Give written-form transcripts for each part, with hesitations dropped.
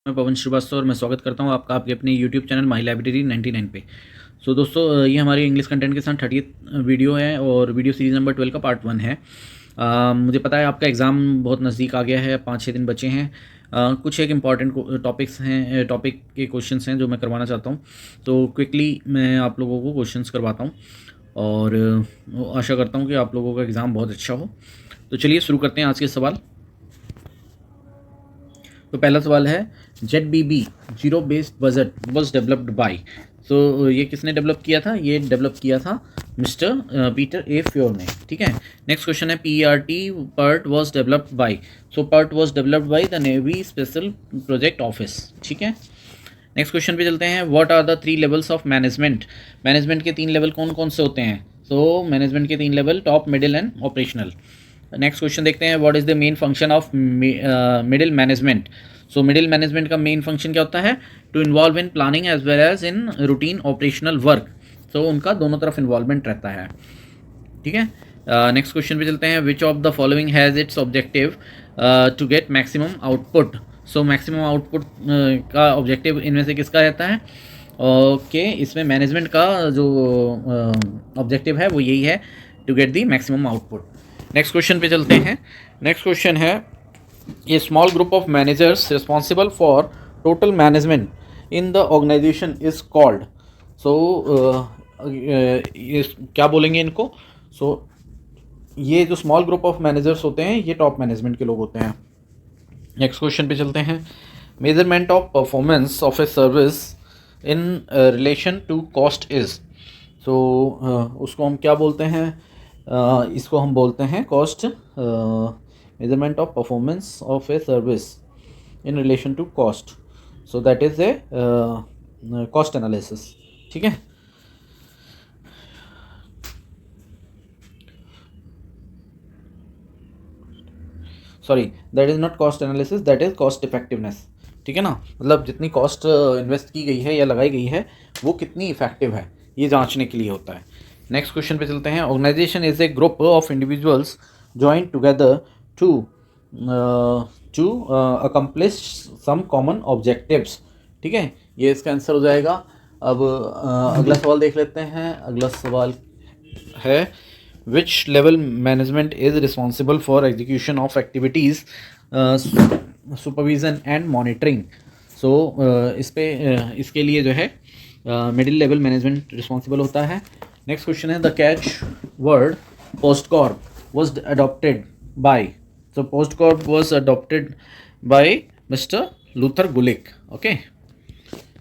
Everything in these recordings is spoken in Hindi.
मैं पवन श्रीवास्तव और मैं स्वागत करता हूं आपका आपके अपने यूट्यूब चैनल माई लाइब्रेरी 99 पे। सो दोस्तों, ये हमारी इंग्लिश कंटेंट के साथ 30th वीडियो है और वीडियो सीरीज़ नंबर 12 का पार्ट 1 है। मुझे पता है आपका एग्ज़ाम बहुत नज़दीक आ गया है, 5-6 दिन बचे हैं। कुछ एक इम्पॉर्टेंट टॉपिक्स हैं, टॉपिक के क्वेश्चंस हैं जो मैं करवाना चाहता हूँ। तो क्विकली मैं आप लोगों को क्वेश्चंस करवाता हूँ और आशा करता हूँ कि आप लोगों का एग्ज़ाम बहुत अच्छा हो। तो चलिए शुरू करते हैं आज के सवाल। तो पहला सवाल है, ZBB zero based budget was developed by. So ये किसने डेवलप किया था? ये डेवलप किया था मिस्टर पीटर ए फ्योर ने। ठीक है। नेक्स्ट क्वेश्चन है, PERT was developed by. So PERT was developed by the Navy Special Project Office. ठीक है। नेक्स्ट क्वेश्चन पे चलते हैं, what are the 3 levels of management. Management के 3 लेवल कौन कौन से होते हैं? सो मैनेजमेंट के 3 level, top, middle and operational. Next question देखते हैं, what is the main function of middle management. So middle management का मेन फंक्शन क्या होता है? To involve in planning as well as in routine operational work. So उनका दोनों तरफ इन्वॉल्वमेंट रहता है। ठीक है। नेक्स्ट क्वेश्चन पे चलते हैं, which of the following has its objective to get maximum output. So maximum output का ऑब्जेक्टिव इनमें से किसका रहता है? ओके, इसमें मैनेजमेंट का जो ऑब्जेक्टिव है वो यही है, to get the maximum output. Next question पे चलते हैं। नेक्स्ट क्वेश्चन है, a small group of managers responsible for total management in the organisation is called. So ये क्या बोलेंगे इनको? सो ये जो स्मॉल ग्रुप ऑफ मैनेजर्स होते हैं ये टॉप मैनेजमेंट के लोग होते हैं। नेक्स्ट क्वेश्चन पे चलते हैं, measurement of performance of a service in relation to cost is. So उसको हम क्या बोलते हैं? इसको हम बोलते हैं cost, measurement of performance of a service in relation to cost. So that is a cost analysis. ठीक है। Sorry, that is not cost analysis, that is cost effectiveness. ठीक है ना, मतलब जितनी कॉस्ट इन्वेस्ट की गई है या लगाई गई है वो कितनी इफेक्टिव है, ये जांचने के लिए होता है। नेक्स्ट क्वेश्चन पे चलते हैं, organisation is a group of individuals joint together to to accomplish some common objectives. ठीक है, ये इसका आंसर हो जाएगा। अब अगला सवाल देख लेते हैं। अगला सवाल है, which level management is responsible for execution of activities, supervision and monitoring। so इस पे इसके लिए जो है मिडिल लेवल मैनेजमेंट रिस्पॉन्सिबल होता है। नेक्स्ट क्वेश्चन है, the catch word post Corp was adopted by. So post Corp was adopted by mister Luther Gulik. Okay,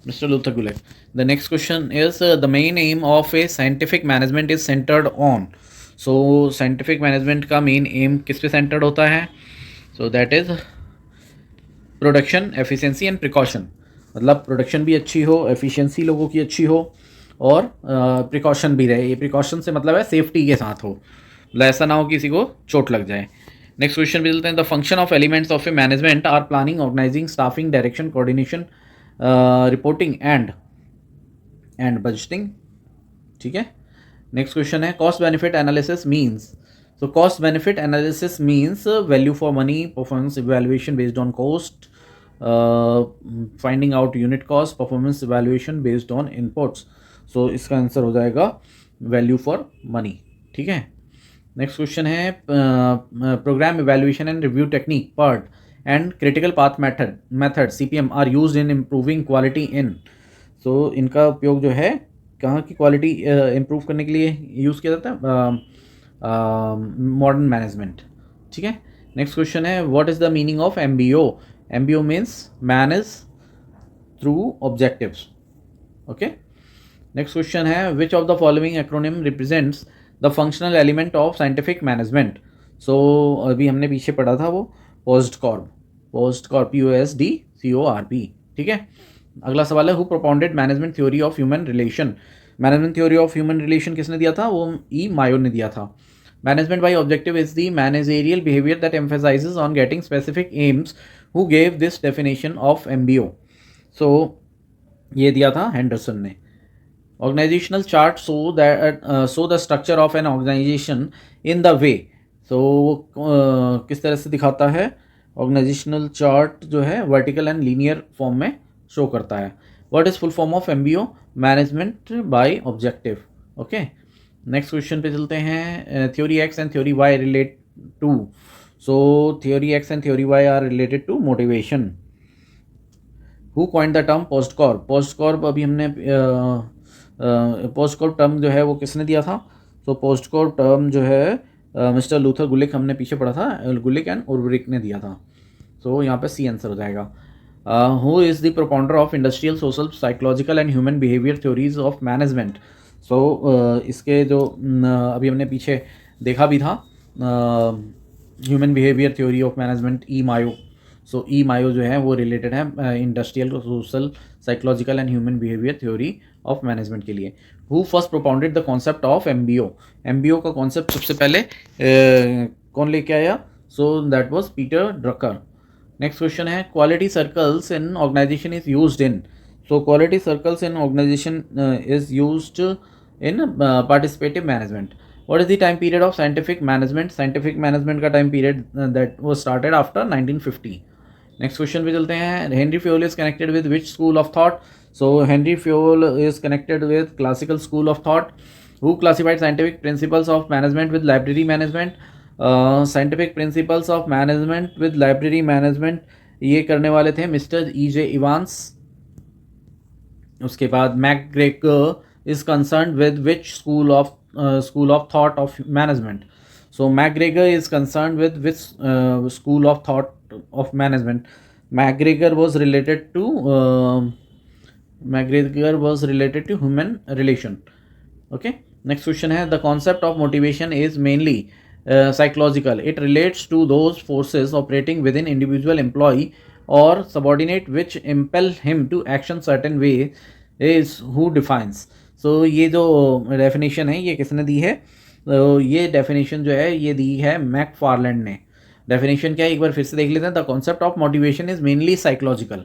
Mr. Luther Gulick. The next question is, the main aim of a scientific management is centered on। So scientific management का main aim किस पे centered होता है? So that is production, efficiency and precaution। मतलब प्रोडक्शन भी अच्छी हो, एफिशिएंसी लोगों की अच्छी हो और प्रिकॉशन भी रहे। ये प्रिकॉशन से मतलब है सेफ्टी के साथ हो, मतलब ऐसा ना हो किसी को चोट लग जाए। नेक्स्ट क्वेश्चन भी चलते हैं, the function of elements of a management are planning, organising, staffing, direction, coordination, reporting and budgeting. ठीक है। नेक्स्ट क्वेश्चन है, cost benefit analysis means. So cost benefit analysis means value for money, performance evaluation based on cost, finding out unit cost, performance evaluation based on inputs. So इसका आंसर हो जाएगा वैल्यू फॉर मनी। ठीक है। नेक्स्ट क्वेश्चन है, programme evaluation and review technique, PERT and critical path method CPM are used in improving quality in. So इनका उपयोग जो है कहाँ की क्वालिटी इम्प्रूव करने के लिए यूज़ किया जाता है? Modern management. ठीक है। नेक्स्ट क्वेश्चन है, what is the meaning of MBO। MBO means manage through objectives. Okay. Next question है, which of the following acronym represents the functional element of scientific management. So अभी हमने पीछे पढ़ा था वो पोस्ट कॉर्प, POSDCORP। ठीक है। अगला सवाल है, who propounded management theory of human relation. Management theory of human relation किसने दिया था? वो E. मायो ने दिया था। Management by objective is the managerial behaviour that emphasises on getting specific aims. Who gave this definition of MBO। So ये दिया था हेंडरसन ने। Organisational chart so the structure of an organisation in the way. So किस तरह से दिखाता है? ऑर्गेनाइजेशनल चार्ट जो है वर्टिकल एंड लीनियर फॉर्म में शो करता है. What is full form of MBO? Management by objective. Okay, next question पे चलते हैं. Theory X and theory Y relate to. So theory X and theory Y are related to motivation. Who coined the term post corp? Post corp अभी हमने पोस्ट कॉर्प टर्म जो है वो किसने दिया था? सो पोस्ट कॉर्प टर्म जो है मिस्टर लूथर गुलिक, हमने पीछे पढ़ा था, गुलिक एंड उर्वरिक ने दिया था. सो यहाँ पे सी आंसर हो जाएगा. Who is the propounder of industrial, social, psychological and human behaviour theories of management? So इसके जो अभी हमने पीछे देखा भी था, human behaviour theory of management, E Mayo. So E Mayo जो है वो रिलेटेड है industrial, social, psychological and human behaviour theory of management के लिए. Who first propounded the concept of MBO? MBO का कॉन्सेप्ट सबसे पहले कौन लेके आया? So that was Peter Drucker. Next question है quality circles in organisation is used in. So quality circles in organisation is used in participative management. What is the time period of scientific management? Scientific management का time period that was started after 1950. Next question पे चलते हैं. Henry Fayol is connected with which school of thought? So Henry Fayol is connected with classical school of thought. Who classified scientific principles of management with library management? Scientific principles of management with library management ये करने वाले थे मिस्टर E.J. इवांस. उसके बाद McGregor is concerned with which school of thought of management? So MacGregor is concerned with which school of thought of management? MacGregor was related to human relation. Okay. Next question है the concept of motivation is mainly psychological. It relates to those forces operating within individual employee or subordinate which impel him to action certain way. Is who defines? So ये जो definition है ये किसने दी है? तो ये डेफिनेशन जो है ये दी है मैकफार्लैंड ने. डेफिनेशन क्या है एक बार फिर से देख लेते हैं. The concept of motivation is mainly psychological.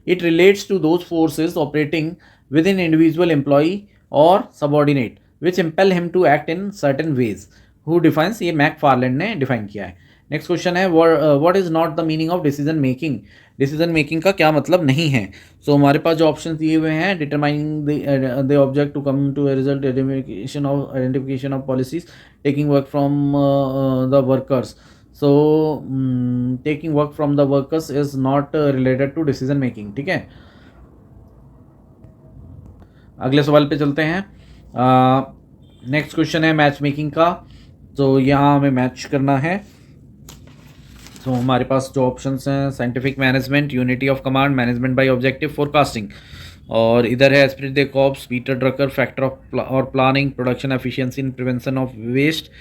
It relates to those forces operating within individual employee और subordinate which impel him to act in certain ways. Who defines? ये मैकफार्लैंड ने डिफाइन किया है. नेक्स्ट क्वेश्चन है what is not the meaning of decision making? Decision making का क्या मतलब नहीं है? सो हमारे पास जो ऑप्शन दिए हुए हैं determining the object to come to a result, identification of policies, taking work from the workers. So taking work from the workers is not related to decision making. ठीक है, अगले सवाल पे चलते हैं. नेक्स्ट क्वेश्चन है मैच मेकिंग का. तो यहाँ हमें मैच करना है. तो हमारे पास जो ऑप्शंस हैं scientific management, unity of command, management by objective, forecasting. और इधर है esprit de corps, Peter Drucker, factor of और planning, production efficiency in prevention of waste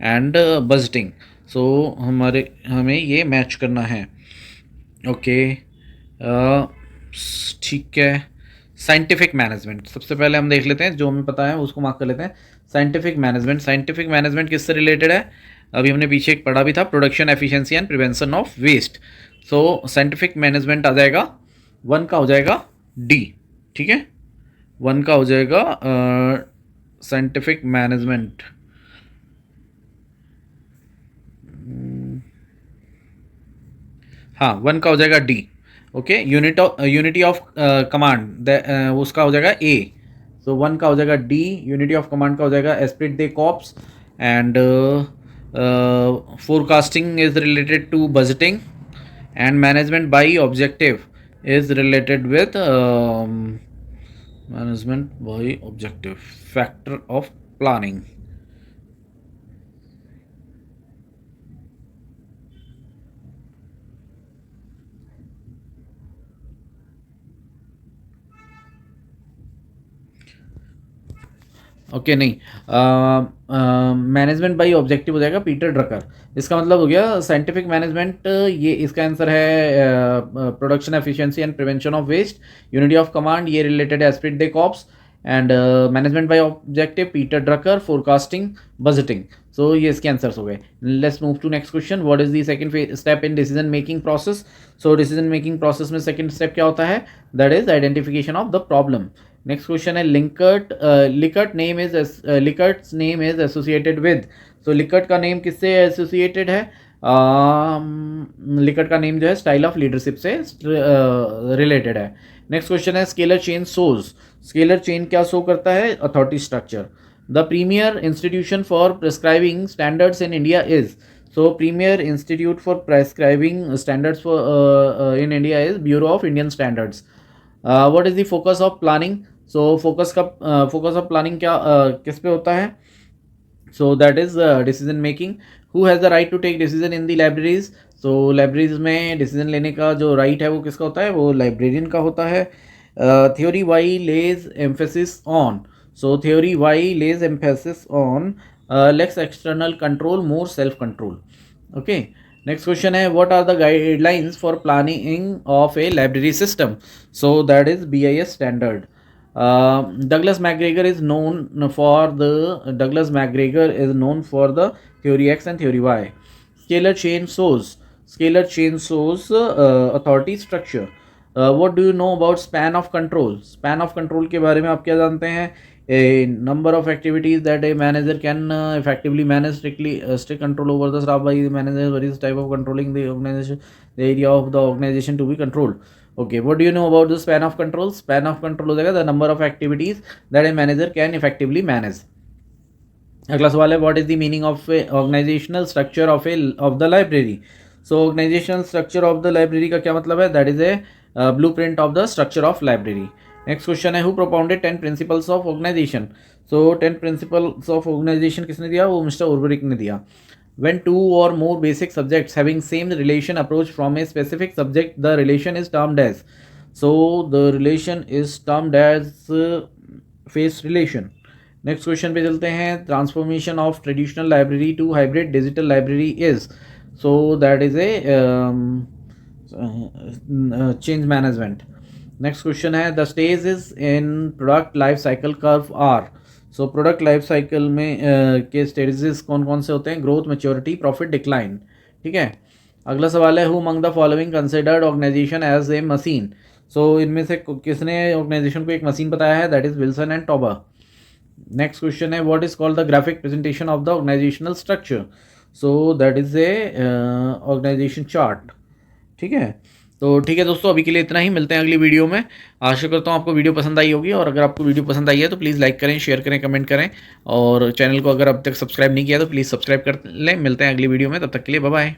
and budgeting. So हमें ये मैच करना है. ओके, ठीक है. साइंटिफिक मैनेजमेंट सबसे पहले हम देख लेते हैं, जो हमें पता है उसको मार्क कर लेते हैं. साइंटिफिक मैनेजमेंट किससे रिलेटेड है? अभी हमने पीछे एक पढ़ा भी था, production efficiency and prevention of waste. So scientific management आ जाएगा 1 का हो जाएगा डी. ठीक है, 1 का हो जाएगा साइंटिफिक मैनेजमेंट. हाँ, 1 का हो जाएगा D. Okay, unity of command उसका हो जाएगा ए. सो 1 का हो जाएगा डी. यूनिटी ऑफ कमांड का हो जाएगा Spirit de corps. And forecasting is related to budgeting and management by objective is related with management by objective, factor of planning. Okay नहीं, मैनेजमेंट बाई ऑब्जेक्टिव हो जाएगा पीटर ड्रकर. इसका मतलब हो गया साइंटिफिक मैनेजमेंट, ये इसका आंसर है production efficiency and prevention of waste. Unity of command ये रिलेटेड है esprit de corps. And management by objective Peter Drucker, forecasting, budgeting. So ये इसके आंसर्स हो गए. Let's move to next question. What is the second step in decision making process? So decision making process में सेकंड स्टेप क्या होता है? That is identification of the problem. Next question है Likert name is associated with. So Likert का नेम किससे एसोसिएटेड है? लिकट का नेम जो है स्टाइल ऑफ लीडरशिप से रिलेटेड है। नेक्स्ट क्वेश्चन है स्केलर चेन सोज, स्केलर चेन क्या शो करता है? Authority structure. The premier institution for prescribing standards in India is, so premier institute for prescribing standards for in India is bureau of Indian standards. What is the focus of planning? So focus of planning क्या किस पे होता है? So that is decision making. Who has the right to take decision in the libraries? So libraries में डिसीजन लेने का जो राइट है वो किसका होता है? वो लाइब्रेरियन का होता है। Theory Y lays emphasis on, so theory Y lays emphasis on less external control more self control. Okay, next question है what are the guidelines for planning of a library system? So that is BIS standard. Douglas MacGregor is known for the theory X and theory Y. Scalar chain shows authority structure. What do you know about span of control? Span of control के बारे में आप क्या जानते हैं? A number of activities that a manager can effectively manage, strict control over the staff by the manager, various type of controlling the organization, the area of the organization to be controlled. Okay, what do you know about the span of control? Span of control हो जाएगा the number of activities that a manager can effectively manage. अगला सवाल है what is the meaning of a organizational structure of the library? So organizational structure of the library का क्या मतलब है? That is a blueprint of the structure of library. Next question है who propounded 10 principles of organization? So 10 principles of organization किसने दिया? वो मिस्टर उर्वरिक ने दिया। When two or more basic subjects having same relation approach from a specific subject, the relation is termed as, so the relation is termed as face relation. Next question पे चलते हैं transformation of traditional library to hybrid digital library is, so that is a change management. Next question है the stage is in product life cycle curve are, so product life cycle में के स्टेजेस कौन कौन से होते हैं? Growth, maturity, profit, decline. ठीक है, अगला सवाल है who among the following considered organisation as a machine? So इनमें से किसने ऑर्गेनाइजेशन को एक मशीन बताया है? That is Wilson and Tauber. Next question है what is called the graphic presentation of the organisational structure? So that is a organisation chart. ठीक है, तो ठीक है दोस्तों, अभी के लिए इतना ही, मिलते हैं अगली वीडियो में। आशा करता हूँ आपको वीडियो पसंद आई होगी, और अगर आपको वीडियो पसंद आई है तो प्लीज़ लाइक करें, शेयर करें, कमेंट करें, और चैनल को अगर अब तक सब्सक्राइब नहीं किया तो प्लीज़ सब्सक्राइब कर लें। मिलते हैं अगली वीडियो में, तब तक के लिए बाय बाय।